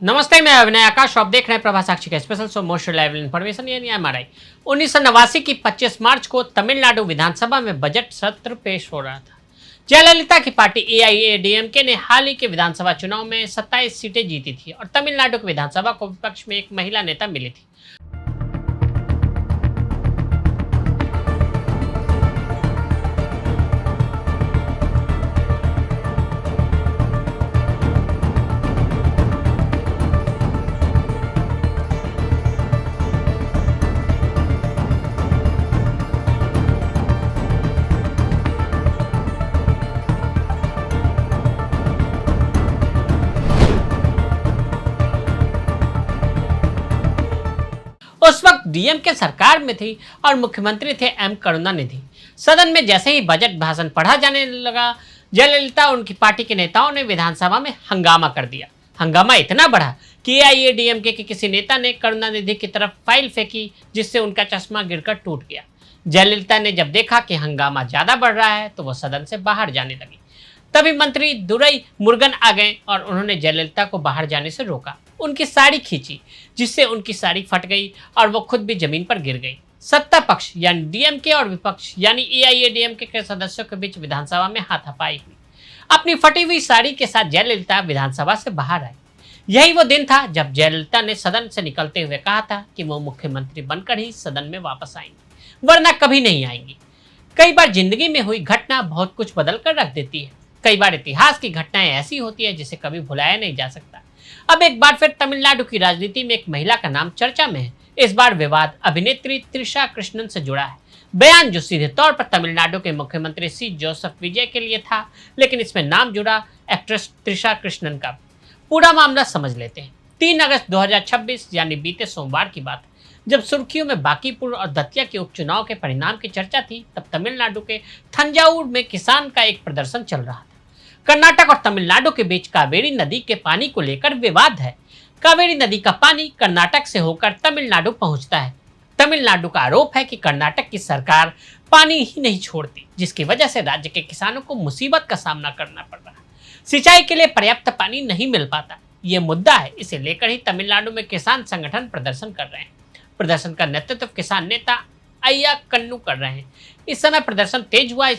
नमस्ते, मैं अभिनय आकाश। आप देख रहे हैं प्रभा साक्षी का special show most live information यानी एमआरआई। 1989 की 25 मार्च को तमिलनाडु विधानसभा में बजट सत्र पेश हो रहा था। जयललिता की पार्टी एआईएडीएमके ने हाल ही के विधानसभा चुनाव में 27 सीटें जीती थी और तमिलनाडु की विधानसभा को विपक्ष में एक महिला नेता मिली थी। उस वक्त डीएमके सरकार में थी और मुख्यमंत्री थे एम करुणानिधि। सदन में जैसे ही बजट भाषण पढ़ा जाने लगा, जयललिता और उनकी पार्टी के नेताओं ने विधानसभा में हंगामा कर दिया। हंगामा इतना बढ़ा कि एआईएडीएमके के किसी नेता ने करुणानिधि की तरफ फाइल फेंकी, जिससे उनका चश्मा गिरकर टूट गया। जयललिता ने जब देखा कि हंगामा ज्यादा बढ़ रहा है तो वो सदन से बाहर जाने लगी। तभी मंत्री दुरई मुरुगन आ गए और उन्होंने जयललिता को बाहर जाने से रोका। उनकी साड़ी खींची, जिससे उनकी साड़ी फट गई और वो खुद भी जमीन पर गिर गई। सत्ता पक्ष यानी डीएमके और विपक्ष यानी एआईएडीएमके के सदस्यों के बीच विधानसभा में हाथापाई हुई। अपनी फटी हुई साड़ी के साथ जयललिता विधानसभा से बाहर आई। यही वो दिन था जब जयललिता ने सदन से निकलते हुए कहा था कि वो मुख्यमंत्री बनकर ही सदन में वापस आएंगी, वरना कभी नहीं आएंगी। कई बार जिंदगी में हुई घटना बहुत कुछ बदल कर रख देती है। कई बार इतिहास की घटनाएं ऐसी होती है जिसे कभी भुलाया नहीं जा सकता। अब एक बार फिर तमिलनाडु की राजनीति में एक महिला का नाम चर्चा में है। इस बार विवाद अभिनेत्री त्रिशा कृष्णन से जुड़ा है। बयान जो सीधे तौर पर तमिलनाडु के मुख्यमंत्री सी जोसेफ विजय के लिए था, लेकिन इसमें नाम जुड़ा एक्ट्रेस त्रिशा कृष्णन का। पूरा मामला समझ लेते हैं। 3 अगस्त 2026 यानी बीते सोमवार की बात, जब सुर्खियों में बांकीपुर और दतिया के उपचुनाव के परिणाम की चर्चा थी, तब तमिलनाडु के थंजावुर में किसान का एक प्रदर्शन चल रहा था। कर्नाटक और तमिलनाडु के बीच कावेरी नदी के पानी को लेकर विवाद है। कावेरी नदी का पानी कर्नाटक से होकर तमिलनाडु पहुंचता है। तमिलनाडु का आरोप है कि कर्नाटक की सरकार पानी ही नहीं छोड़ती, जिसकी वजह से राज्य के किसानों को मुसीबत का सामना करना पड़ रहा है। सिंचाई के लिए पर्याप्त पानी नहीं मिल पाता। ये मुद्दा है, इसे लेकर ही तमिलनाडु में किसान संगठन प्रदर्शन कर रहे हैं। प्रदर्शन का नेतृत्व किसान नेता अय्या कन्नू कर रहे हैं। इस समय प्रदर्शन तेज हुआ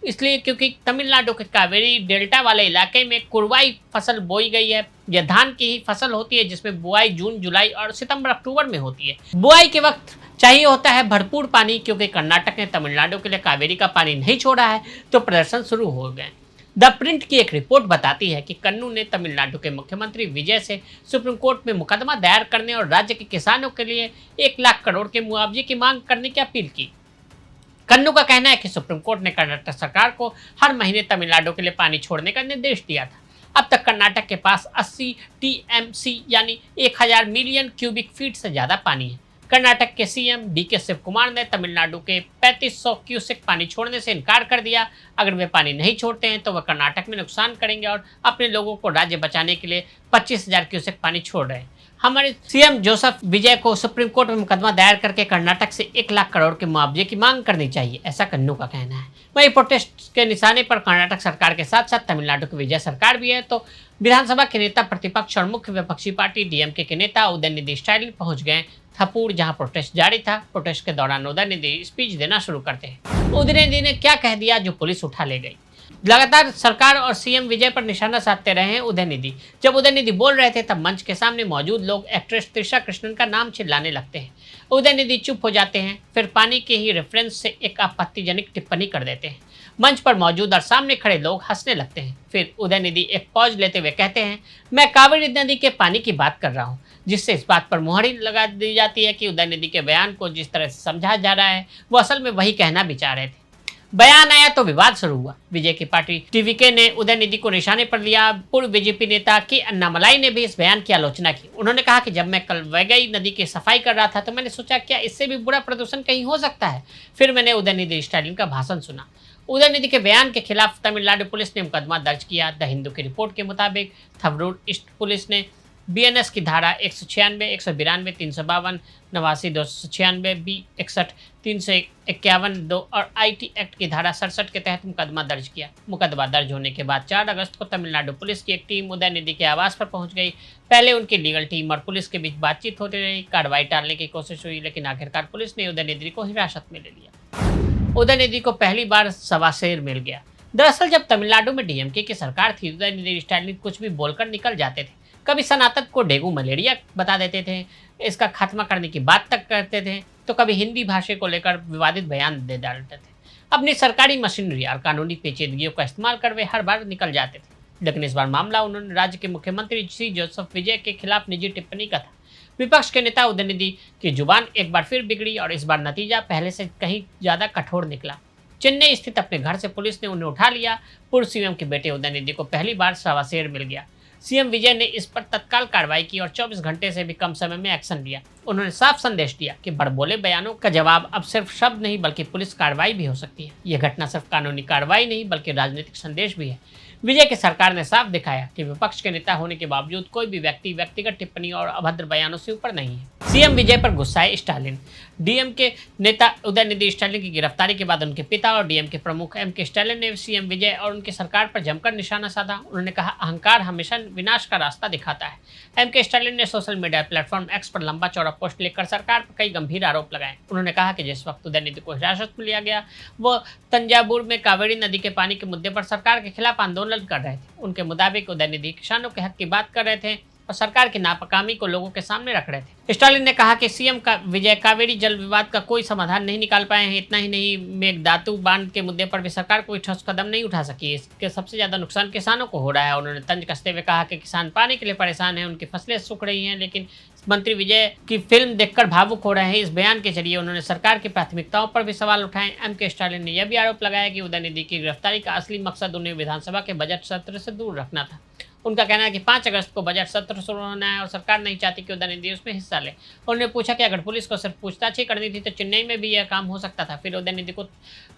इसलिए क्योंकि तमिलनाडु के कावेरी डेल्टा वाले इलाके में कुरवाई फसल बोई गई है। यह धान की ही फसल होती है, जिसमें बुआई जून, जुलाई और सितंबर अक्टूबर में होती है। बुआई के वक्त चाहिए होता है भरपूर पानी। क्योंकि कर्नाटक ने तमिलनाडु के लिए कावेरी का पानी नहीं छोड़ा है, तो प्रदर्शन शुरू हो गए। द प्रिंट की एक रिपोर्ट बताती है कि कन्नू ने तमिलनाडु के मुख्यमंत्री विजय से सुप्रीम कोर्ट में मुकदमा दायर करने और राज्य के किसानों के लिए 1 लाख करोड़ के मुआवजे की मांग करने की अपील की। कन्नू का कहना है कि सुप्रीम कोर्ट ने कर्नाटक सरकार को हर महीने तमिलनाडु के लिए पानी छोड़ने का निर्देश दिया था। अब तक कर्नाटक के पास 80 टीएमसी यानी 1000 मिलियन क्यूबिक फीट से ज़्यादा पानी है। कर्नाटक के सीएम डीके शिव कुमार ने तमिलनाडु के 3500 क्यूसेक पानी छोड़ने से इनकार कर दिया। अगर वे पानी नहीं छोड़ते हैं तो वह कर्नाटक में नुकसान करेंगे और अपने लोगों को राज्य बचाने के लिए 25,000 क्यूसेक पानी छोड़ रहे हैं। हमारे सीएम जोसेफ विजय को सुप्रीम कोर्ट में मुकदमा दायर करके कर्नाटक से 1 लाख करोड़ के मुआवजे की मांग करनी चाहिए, ऐसा कन्नू का कहना है। वहीं प्रोटेस्ट के निशाने पर कर्नाटक सरकार के साथ साथ तमिलनाडु की विजय सरकार भी है। तो विधानसभा के नेता, प्रतिपक्ष और मुख्य विपक्षी पार्टी डीएमके के नेता उदयनिधि स्टालिन पहुंच गए थपूर, जहां प्रोटेस्ट जारी था। प्रोटेस्ट के दौरान उदयनिधि स्पीच देना शुरू करते हैं। उदयनिधि ने क्या कह दिया जो पुलिस उठा ले गई। लगातार सरकार और सीएम विजय पर निशाना साधते रहे हैं उदयनिधि। जब उदयनिधि बोल रहे थे तब मंच के सामने मौजूद लोग एक्ट्रेस त्रिशा कृष्णन का नाम चिल्लाने लगते हैं। उदयनिधि चुप हो जाते हैं, फिर पानी के ही रेफरेंस से एक आपत्तिजनक टिप्पणी कर देते हैं। मंच पर मौजूद और सामने खड़े लोग हंसने लगते हैं। फिर उदयनिधि एक पॉज लेते हुए कहते हैं, मैं कावेरी नदी के पानी की बात कर रहा हूँ, जिससे इस बात पर मुहर लगा दी जाती है कि उदयनिधि के बयान को जिस तरह से समझा जा रहा है वो असल में वही कहना भी चाह रहे थे। बयान आया तो विवाद शुरू हुआ। विजय की पार्टी टीवीके ने उदयनिधि को निशाने पर लिया। पूर्व बीजेपी नेता के अन्नामलाई ने भी इस बयान की आलोचना की। उन्होंने कहा कि जब मैं कल वैगई नदी की सफाई कर रहा था तो मैंने सोचा क्या इससे भी बुरा प्रदूषण कहीं हो सकता है। फिर मैंने उदयनिधि स्टालिन का भाषण सुना। उदयनिधि के बयान के खिलाफ तमिलनाडु पुलिस ने मुकदमा दर्ज किया। द हिंदू की रिपोर्ट के मुताबिक थवरूर ईस्ट पुलिस ने बीएनएस की धारा 196, 192, 352, 89, 296, बी 61, 351, 2 और आईटी एक्ट की धारा 67 के तहत मुकदमा दर्ज किया। मुकदमा दर्ज होने के बाद 4 अगस्त को तमिलनाडु पुलिस की एक टीम उदयनिधि के आवास पर पहुंच गई। पहले उनकी लीगल टीम और पुलिस के बीच बातचीत होती रही, कार्रवाई टालने की कोशिश हुई, लेकिन आखिरकार पुलिस ने उदयनिधि को हिरासत में ले लिया। उदयनिधि को पहली बार सवा शेर मिल गया। दरअसल जब तमिलनाडु में डीएमके की सरकार थी, उदयनिधि स्टालिन कुछ भी बोलकर निकल जाते थे। कभी सनातन को डेंगू मलेरिया बता देते थे, इसका खात्मा करने की बात तक करते थे, तो कभी हिंदी भाषा को लेकर विवादित बयान दे डालते थे। अपनी सरकारी मशीनरी और कानूनी पेचीदगियों का इस्तेमाल कर वे हर बार निकल जाते थे। लेकिन इस बार मामला उन्होंने राज्य के मुख्यमंत्री सी जोसेफ विजय के खिलाफ निजी टिप्पणी का था। विपक्ष के नेता उदयनिधि की जुबान एक बार फिर बिगड़ी और इस बार नतीजा पहले से कहीं ज्यादा कठोर निकला। चेन्नई स्थित अपने घर से पुलिस ने उन्हें उठा लिया। पूर्व सीएम के बेटे उदयनिधि को पहली बार सवा शेर मिल गया। सीएम विजय ने इस पर तत्काल कार्रवाई की और 24 घंटे से भी कम समय में एक्शन लिया। उन्होंने साफ संदेश दिया कि बड़बोले बयानों का जवाब अब सिर्फ शब्द नहीं बल्कि पुलिस कार्रवाई भी हो सकती है। यह घटना सिर्फ कानूनी कार्रवाई नहीं बल्कि राजनीतिक संदेश भी है। विजय की सरकार ने साफ दिखाया कि विपक्ष के नेता होने के बावजूद कोई भी व्यक्ति व्यक्तिगत टिप्पणी और अभद्र बयानों से ऊपर नहीं है। सीएम विजय पर गुस्साए स्टालिन। डीएमके नेता उदयनिधि स्टालिन की गिरफ्तारी के बाद उनके पिता और डीएमके प्रमुख एमके स्टालिन ने सीएम विजय और उनकी सरकार पर जमकर निशाना साधा। उन्होंने कहा, अहंकार हमेशा विनाश का रास्ता दिखाता है। एमके स्टालिन ने सोशल मीडिया प्लेटफॉर्म एक्स पर लंबा चौड़ा पोस्ट लिखकर सरकार पर कई गंभीर आरोप लगाए। उन्होंने कहा कि जिस वक्त उदयनिधि को हिरासत में लिया गया, वो तंजावुर में कावेरी नदी के पानी के मुद्दे पर सरकार के खिलाफ आंदोलन कर रहे थे। उनके मुताबिक उदयनिधि किसानों के हक की बात कर रहे थे और सरकार की नाकामी को लोगों के सामने रख रहे थे। स्टालिन ने कहा कि सीएम का विजय कावेरी जल विवाद का कोई समाधान नहीं निकाल पाए हैं। इतना ही नहीं, मेघदातु बांध के मुद्दे पर भी सरकार कोई ठोस कदम नहीं उठा सकी। इसके सबसे ज्यादा नुकसान किसानों को हो रहा है। उन्होंने तंज कसते हुए कहा कि किसान पानी के लिए परेशान हैं, उनकी फसलें सूख रही हैं, लेकिन मंत्री विजय की फिल्म देखकर भावुक हो रहे हैं। इस बयान के जरिए उन्होंने सरकार की प्राथमिकताओं पर भी सवाल उठाए। एमके स्टालिन ने यह भी आरोप लगाया कि उदयनिधि की गिरफ्तारी का असली मकसद उन्हें विधानसभा के बजट सत्र से दूर रखना था। उनका कहना है कि 5 अगस्त को बजट सत्र शुरू होना है और सरकार नहीं चाहती कि उदयनिधि उसमें हिस्सा ले। उन्होंने पूछा कि अगर पुलिस को सिर्फ पूछताछ ही करनी थी तो चेन्नई में भी यह काम हो सकता था, फिर उदयनिधि को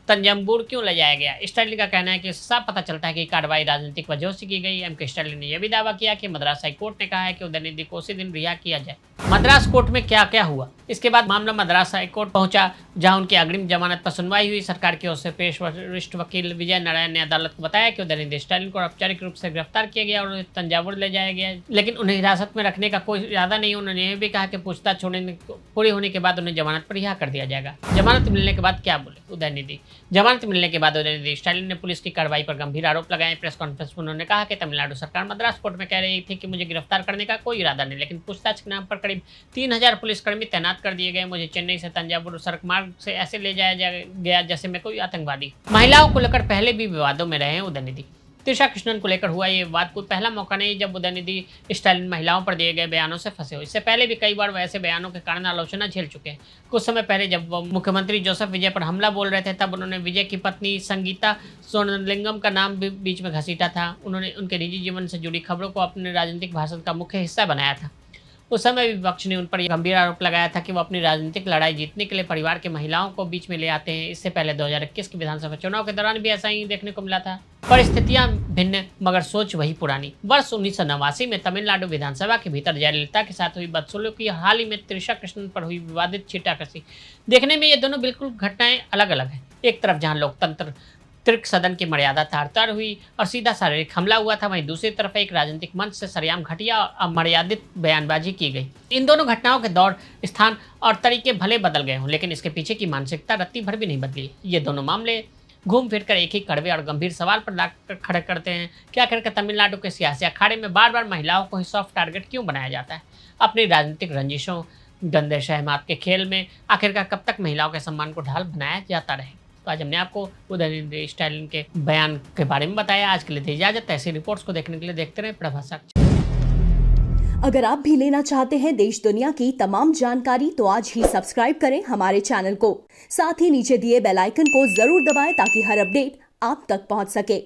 तंजावुर क्यों ले जाया गया। स्टालिन का कहना है कि साफ पता चलता है कि कार्रवाई राजनीतिक वजहों से की गई। एमके स्टालिन ने यह भी दावा किया कि मद्रास हाई कोर्ट ने कहा है कि उदयनिधि को उसी दिन रिहा किया जाए। मद्रास कोर्ट में क्या क्या हुआ, इसके बाद मामला मद्रास हाई कोर्ट पहुंचा, जहां उनकी अग्रिम जमानत पर सुनवाई हुई। सरकार की ओर से पेश वरिष्ठ वकील विजय नारायण ने अदालत को बताया कि उदयनिधि स्टालिन को औपचारिक रूप से गिरफ्तार किया गया और उन्हें तंजावुर ले जाया गया, लेकिन उन्हें हिरासत में रखने का कोई इरादा नहीं। उन्होंने यह भी कहा कि पूछताछ पूरी होने के बाद उन्हें जमानत पर रिहा कर दिया जाएगा। जमानत मिलने के बाद क्या बोले उदयनिधि। जमानत मिलने के बाद उदयनिधि स्टालिन ने पुलिस की कार्रवाई पर गंभीर आरोप लगाए। प्रेस कॉन्फ्रेंस में उन्होंने कहा कि तमिलनाडु सरकार मद्रास कोर्ट में कह रही थी कि मुझे गिरफ्तार करने का कोई इरादा नहीं, लेकिन पूछताछ के नाम पर करीब 3000 पुलिसकर्मी तैनात कर दिए गए। मुझे चेन्नई से तंजावुर सड़क मार्ग से ऐसे ले जाया गया जैसे मैं कोई आतंकवादी। महिलाओं को लेकर पहले भी विवादों में रहे हैं उदयनिधि। त्रिशा कृष्णन को लेकर हुआ ये विवाद कोई पहला मौका नहीं जब उदयनिधि स्टालिन महिलाओं पर दिए गए बयानों से फंसे हो। इससे पहले भी कई बार वैसे बयानों के कारण आलोचना झेल चुके हैं। कुछ समय पहले जब वो मुख्यमंत्री जोसेफ विजय पर हमला बोल रहे थे, तब उन्होंने विजय की पत्नी संगीता सोनलिंगम का नाम भी बीच में घसीटा था। उन्होंने उनके निजी जीवन से जुड़ी खबरों को अपने राजनीतिक भाषण का मुख्य हिस्सा बनाया था। उस समय भी विपक्ष ने उन पर गंभीर आरोप लगाया था कि वो अपनी राजनीतिक लड़ाई जीतने के लिए परिवार के महिलाओं को बीच में ले आते हैं। इससे पहले 2021 के विधानसभा चुनाव के दौरान भी ऐसा ही देखने को मिला था। परिस्थितियां भिन्न मगर सोच वही पुरानी। वर्ष 1989 में तमिलनाडु विधानसभा के भीतर जयललिता के साथ हुई बदसलूकी, हाल ही में त्रिशा कृष्णन पर हुई विवादित छींटाकशी। देखने में ये दोनों बिल्कुल घटनाएं अलग अलग हैं। एक तरफ जहाँ लोकतंत्र त्रिक सदन की मर्यादा तार हुई और सीधा शारीरिक हमला हुआ था, वहीं दूसरी तरफ एक राजनीतिक मंच से सरेआम घटिया और अमर्यादित बयानबाजी की गई। इन दोनों घटनाओं के दौर, स्थान और तरीके भले बदल गए हों, लेकिन इसके पीछे की मानसिकता रत्ती भर भी नहीं बदली। ये दोनों मामले घूम फिर कर एक ही कड़वे और गंभीर सवाल पर लाकर खड़े करते हैं कि आखिरकार तमिलनाडु के सियासी अखाड़े में बार बार महिलाओं को ही सॉफ्ट टारगेट क्यों बनाया जाता है। अपनी राजनीतिक रंजिशों, गंदे शहमात के खेल में आखिरकार कब तक महिलाओं के सम्मान को ढाल बनाया जाता रहे। तो आज हमने आपको उदयनिधि स्टालिन के बयान के बारे में बताया। आज के लिए दी इजाजत। ऐसी रिपोर्ट्स को देखने के लिए देखते रहें प्रभा साक्षी। अगर आप भी लेना चाहते हैं देश दुनिया की तमाम जानकारी तो आज ही सब्सक्राइब करें हमारे चैनल को। साथ ही नीचे दिए बेल आइकन को जरूर दबाएं ताकि हर अपडेट आप तक पहुंच सके।